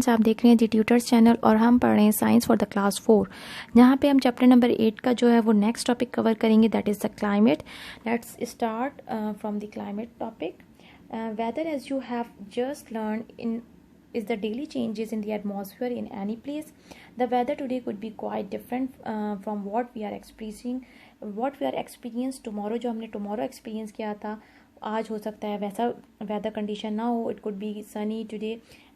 Students, आप देख रहे हैं दी ट्यूटर्स चैनल और हम पढ़ रहे हैं साइंस फॉर द क्लास 4। जहाँ पे हम चैप्टर नंबर 8 का जो है वो नेक्स्ट टॉपिक कवर करेंगे, that is the climate. Let's start from the climate topic. Weather, as you have just learn in, is the daily changes in the atmosphere in any place. The weather today could be quite different from what we are experiencing tomorrow. जो हमने tomorrow experience किया था, आज हो सकता है वैसा weather condition ना हो. It could be Sunny today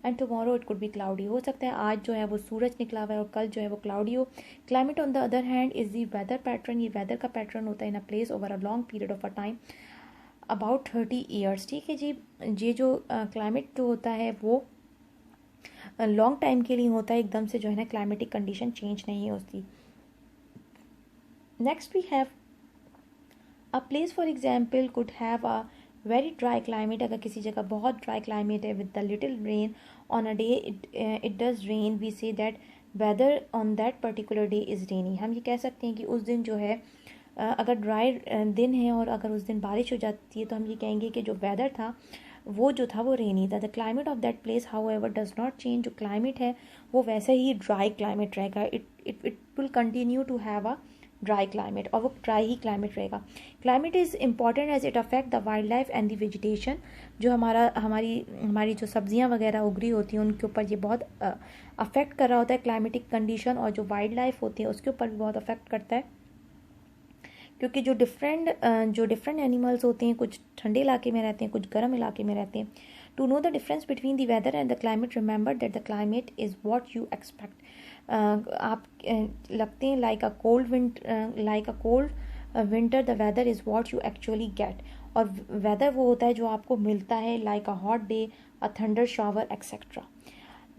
and tomorrow it could be cloudy. हो सकता है आज जो है वो सूरज निकला हुआ है और कल जो है वो क्लाउडी हो. Climate on the other hand is the weather pattern. ये वेदर का पैटर्न होता है in a place over a long period of a time, about 30 years. ठीक है जी. ये जो क्लाइमेट जो होता है वो लॉन्ग टाइम के लिए होता है. एकदम से जो है ना क्लाइमेटिक कंडीशन चेंज नहीं होती. Next we have a place for example could have a very dry climate. अगर किसी जगह बहुत ड्राई क्लाइमेट है with the little rain on a day it does rain, we say that weather on that particular day is rainy. हम ये कह सकते हैं कि उस दिन जो है अगर ड्राई दिन है और अगर उस दिन बारिश हो जाती है तो हम ये कहेंगे कि जो वेदर था वो जो था वो रेनी था. The climate of that place however does not change. जो क्लाइमेट है वो वैसे ही ड्राई क्लाइमेट रहेगा. It will continue to have a dry climate और वो ड्राई ही क्लाइमेट रहेगा. Climate is important as it affect the wild life and the vegetation. जो हमारी जो सब्जियां वगैरह उग रही होती हैं उनके ऊपर ये बहुत अफेक्ट कर रहा होता है क्लाइमेटिक कंडीशन. और जो वाइल्ड लाइफ होती है उसके ऊपर भी बहुत अफेक्ट करता है, क्योंकि जो डिफरेंट एनिमल्स होते हैं, कुछ ठंडे इलाके में रहते हैं, कुछ गर्म इलाके में रहते हैं. To know the difference between the weather and the climate, remember that the climate is what you expect. आप लगते हैं like a cold winter, the weather is what you actually get. और वेदर वो होता है जो आपको मिलता है, like a hot day, a thunder shower etcetera.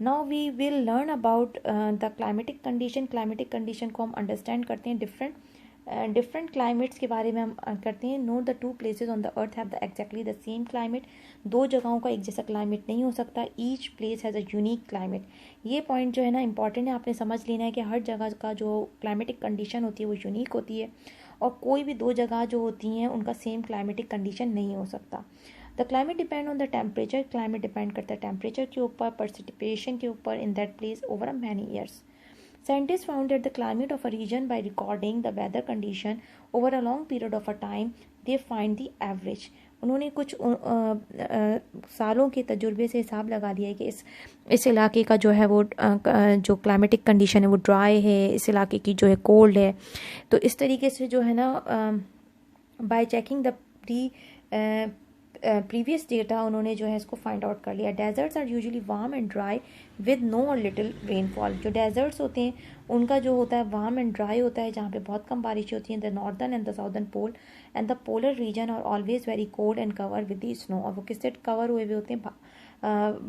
Now we will learn about the climatic condition. Climatic condition को हम अंडरस्टैंड करते हैं डिफरेंट क्लाइमेट्स के बारे में हम करते हैं. Know the two places on the earth have the exactly the same climate. दो जगहों का एक जैसा क्लाइमेट नहीं हो सकता. Each place has a unique climate. ये पॉइंट जो है ना इंपॉर्टेंट है, आपने समझ लेना है कि हर जगह का जो क्लाइमेटिक कंडीशन होती है वो यूनिक होती है और कोई भी दो जगह जो होती हैं उनका सेम क्लाइमेटिक कंडीशन नहीं हो सकता. The climate depend on the temperature. Climate depend करता है टेम्परेचर के ऊपर, प्रेसिपिटेशन के ऊपर in that place over a many years. Scientists found that the climate of a region by recording the weather condition over a long period of a time, they find the average. उन्होंने कुछ सालों के तजुर्बे से हिसाब लगा लिया है कि इस इलाके का जो है वो जो क्लाइमेटिक कंडीशन है वो ड्राई है, इस इलाके की जो है कोल्ड है. तो इस तरीके से जो है ना by checking the previous data उन्होंने जो है इसको फाइंड आउट कर लिया. Deserts are usually warm and dry with no or little rainfall. जो डेजर्ट्स होते हैं उनका जो होता है वार्म एंड ड्राई होता है, जहाँ पे बहुत कम बारिश होती है. The northern and the southern pole and the polar region are always very cold and cover with the snow. और वो किससे कवर हुए हुए होते हैं?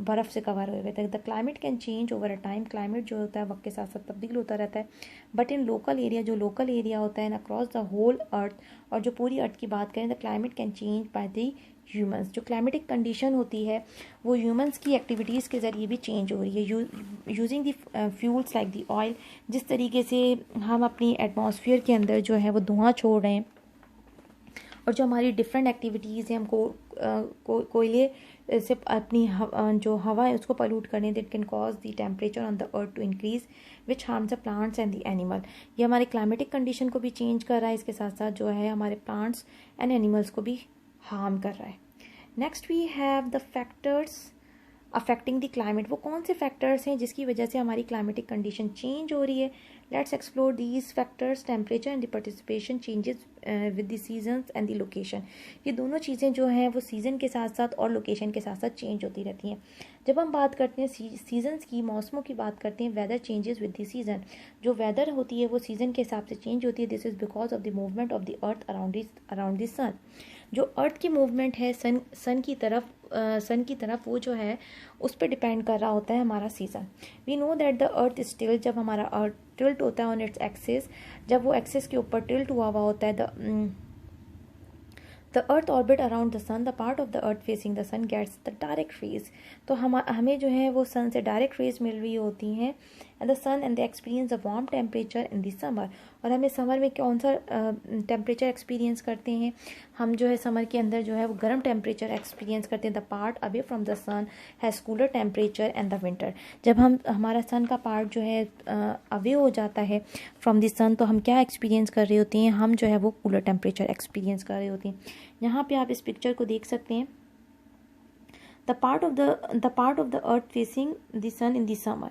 बर्फ़ से कवर हुए हुए थे. The climate can change over a time. Climate जो होता है वक्त के साथ साथ तब्दील होता रहता है. बट इन लोकल एरिया, जो लोकल एरिया होता है अक्रॉस द होल अर्थ, और जो पूरी अर्थ की बात करें, the climate can change by the humans. जो क्लाइमेटिक कंडीशन होती है वो ह्यूमंस की एक्टिविटीज़ के ज़रिए भी चेंज हो रही है. Using the fuels like the oil. जिस तरीके से हम अपनी एटमॉस्फेयर के अंदर जो है वो धुआं छोड़ रहे हैं और जो हमारी डिफरेंट एक्टिविटीज़ हैं, हमको कोयले से अपनी जो हवा है उसको पॉल्यूट करने, that can cause the temperature on the earth to increase which harms the plants and the animal. ये हमारे क्लाइमेटिक कंडीशन को भी चेंज कर रहा है, इसके साथ साथ जो है हमारे प्लांट्स एंड एनिमल्स को भी हार्म कर रहा है. Next we have the factors affecting the climate. वो कौन से फैक्टर्स हैं जिसकी वजह से हमारी क्लाइमेटिक कंडीशन चेंज हो रही है? Let's explore these factors. Temperature and the participation changes with the seasons and the location. ये दोनों चीज़ें जो हैं वो सीज़न के साथ साथ और लोकेशन के साथ साथ चेंज होती रहती हैं. जब हम बात करते हैं सीजन्स की, मौसमों की बात करते हैं, weather changes with the season. जो वेदर होती है वो सीज़न के हिसाब से चेंज होती है. This is because of the movement of the earth around the sun. जो अर्थ की मूवमेंट है सन की तरफ वो जो है उस पर डिपेंड कर रहा होता है हमारा season. We know that the earth is tilt. जब हमारा अर्थ टिल्ट होता है ऑन इट्स एक्सिस, जब वो एक्सिस के ऊपर टिल्ट हुआ होता है, the earth orbit around the sun, the part of the earth facing the sun gets the direct rays. तो हमें जो है वो सन से डायरेक्ट रेज मिल रही होती हैं। And the sun and the experience the warm temperature in the summer, और हमें समर में कौन सा टेम्परेचर एक्सपीरियंस करते हैं, हम जो है समर के अंदर जो है वो गर्म टेम्परेचर एक्सपीरियंस करते हैं। The part away from the sun has cooler temperature and the winter. जब हमारा सन का पार्ट जो है अवे हो जाता है फ्रॉम द सन, तो हम क्या एक्सपीरियंस कर रहे होते हैं, हम जो है वो कूलर टेम्परेचर एक्सपीरियंस कर रहे होते हैं। यहाँ पे आप इस पिक्चर को देख सकते हैं। The part of the earth facing the sun in the summer,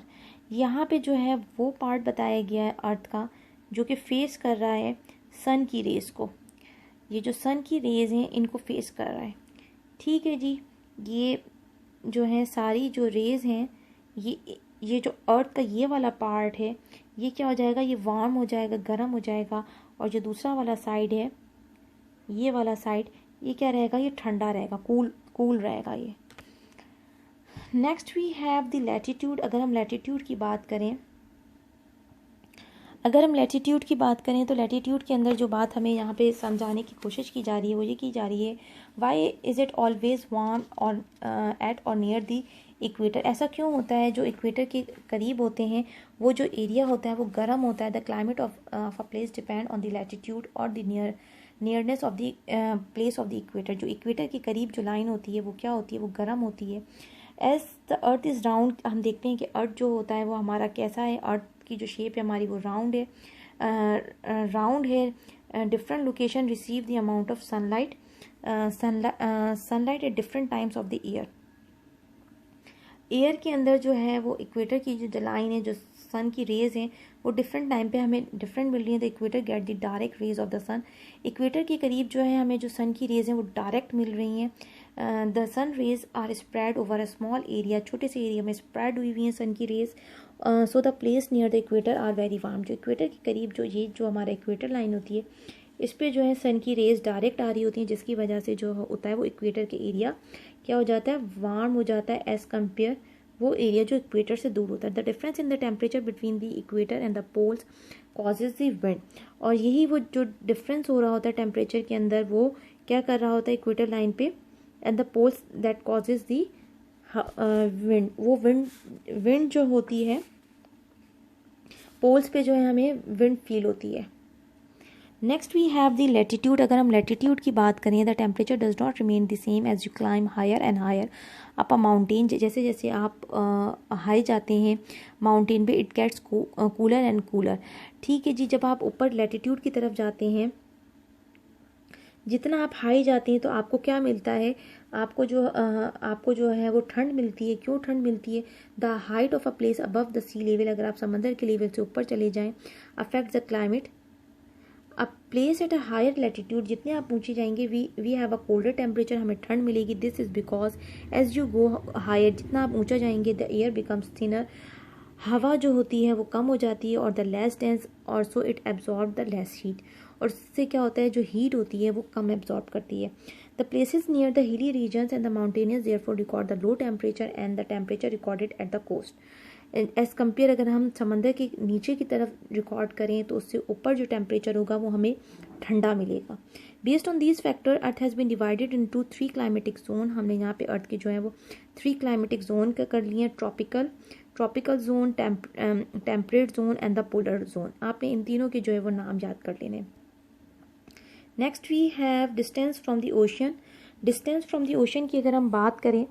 यहाँ पे जो है वो पार्ट बताया गया है अर्थ का जो कि फेस कर रहा है सन की रेज को। ये जो सन की रेज हैं इनको फेस कर रहा है। ठीक है जी, ये जो है सारी जो रेज हैं, ये जो अर्थ का ये वाला पार्ट है ये क्या हो जाएगा, ये वार्म हो जाएगा, गर्म हो जाएगा। और जो दूसरा वाला साइड है, ये वाला साइड, ये क्या रहेगा, ये ठंडा रहेगा, कूल रहेगा ये। Next we have the latitude. अगर हम लैटिट्यूड की बात करें तो लैटिट्यूड के अंदर जो बात हमें यहाँ पे समझाने की कोशिश की जा रही है वो ये की जा रही है, why is it always warm or at or near the equator. ऐसा क्यों होता है, जो इक्वेटर के करीब होते हैं वो जो एरिया होता है वो गर्म होता है। The climate of a place depend on the latitude और the nearness of the place of the equator. जो इक्वेटर के करीब जो लाइन होती है वो क्या होती है, वो गर्म होती है। As the earth is round, हम देखते हैं कि अर्थ जो होता है वो हमारा कैसा है, अर्थ की जो शेप है हमारी वो राउंड है। Different location receive the amount of sunlight at different times of the year के अंदर जो है वो इक्वेटर की जो लाइन है, जो सन की रेज हैं वो डिफरेंट टाइम पे हमें डिफरेंट मिल रही है। The equator get the direct rays of the sun. Equator के करीब जो है हमें जो सन की रेज हैं वो डायरेक्ट मिल रही हैं। The sun rays are spread over a small area, छोटे से एरिया में स्प्रेड हुई हुई हैं सन की rays. So the place near the equator are very warm. जो इक्वेटर के करीब जो हमारा इक्वेटर लाइन होती है इस पर जो है सन की रेज डायरेक्ट आ रही होती हैं, जिसकी वजह से जो होता है वो इक्वेटर के एरिया क्या हो जाता है, वार्म हो जाता है एज कम्पेयर वो एरिया जो इक्वेटर से दूर होता है। The difference in the temperature between the equator and the poles causes the wind. और यही वो जो डिफरेंस हो रहा होता है टेम्परेचर के अंदर वो क्या कर रहा होता है इक्वेटर लाइन पे, and the poles that causes the wind. वो विंड जो होती है पोल्स पे जो है हमें विंड फील होती है। Next we have the latitude. अगर हम लैटिट्यूड की बात करें, the temperature does not remain the same as you climb higher and higher up a mountain. जैसे जैसे आप हाई जाते हैं माउंटेन पे, it gets cooler and cooler. ठीक है जी, जब आप ऊपर लैटिट्यूड की तरफ जाते हैं, जितना आप हाई जाते हैं तो आपको क्या मिलता है, आपको जो है वो ठंड मिलती है। क्यों ठंड मिलती है, the height of a place above the sea level, अगर आप समंदर के लेवल से ऊपर चले जाएं, affect the climate. A place at a higher latitude, जितने आप ऊंचे जाएंगे we have a colder temperature, हमें ठंड मिलेगी। This is because as you go higher, जितना आप ऊंचा जाएंगे द एयर बिकम्स थिनर, हवा जो होती है वो कम हो जाती है, और द लेस डेंस और so it absorb the less heat. और इससे क्या होता है, जो हीट होती है वो कम एब्जॉर्ब करती है। The places near the hilly regions and the mountainous therefore record the low temperature and the temperature recorded at the coast. As compare, अगर हम समंदर के नीचे की तरफ रिकॉर्ड करें तो उससे ऊपर जो टेम्परेचर होगा वो हमें ठंडा मिलेगा। Based on these factor earth has been divided into 3 climatic zone. हमने यहाँ पे अर्थ के जो है वो 3 क्लाइमेटिक जोन कर लिए हैं, tropical zone, temperate zone and the polar zone. आपने इन तीनों के जो है वो नाम याद कर लेने। Next we have distance from the ocean. Distance from the ocean की अगर हम बात करें,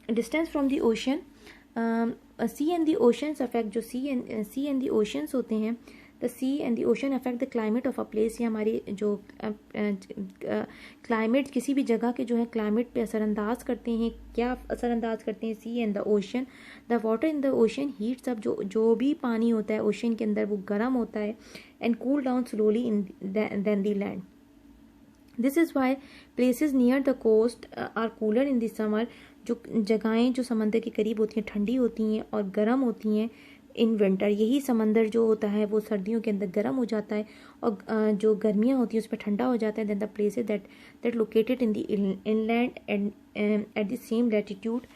distance from the ocean, sea and the oceans affect, जो सी एंड द ओशंस होते हैं, the sea and the ocean affect the climate of a place. ये हमारी जो क्लाइमेट, किसी भी जगह के जो है क्लाइमेट पे असरअंदाज करते हैं। क्या असरअंदाज करते हैं, sea and the ocean. The water in the ocean heats up, जो भी पानी होता है ओशन के अंदर वो गर्म होता है, and cool down slowly in then the land. This is why places near the coast are cooler in the summer. जो जगहें जो समंदर के करीब होती हैं ठंडी होती हैं और गर्म होती हैं इन विंटर। यही समंदर जो होता है वो सर्दियों के अंदर गर्म हो जाता है, और जो गर्मियाँ होती हैं उस पर ठंडा हो जाता है। Then the places that located in the inland and at the same latitude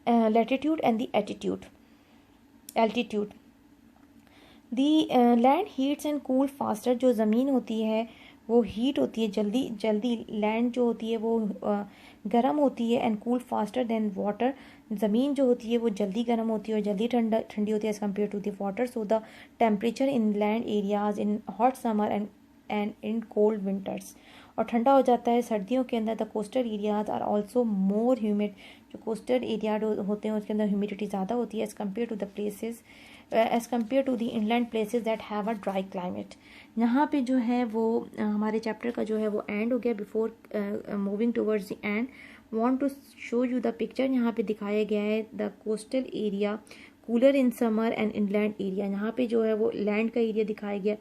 and the altitude. The land heats and cool faster. जो ज़मीन होती है वो हीट होती है, जल्दी जल्दी लैंड जो होती है वो गर्म होती है, and cool faster than water, ज़मीन जो होती है वो जल्दी गर्म होती है और जल्दी ठंडी होती है as compare to the water. So the temperature in land areas in hot summer and in cold winters, और ठंडा हो जाता है सर्दियों के अंदर. The coastal areas are also more humid, जो कोस्टल एरिया होते हैं उसके अंदर ह्यूमिडिटी ज़्यादा होती है as compare to the places, as compare to the inland places that have a dry climate. यहाँ पे जो है वो हमारे चैप्टर का जो है वो एंड हो गया. Before moving towards the end, want to show you the picture. यहाँ पे दिखाया गया है the coastal area cooler in summer and inland area. यहाँ पे जो है वो लैंड का एरिया दिखाया गया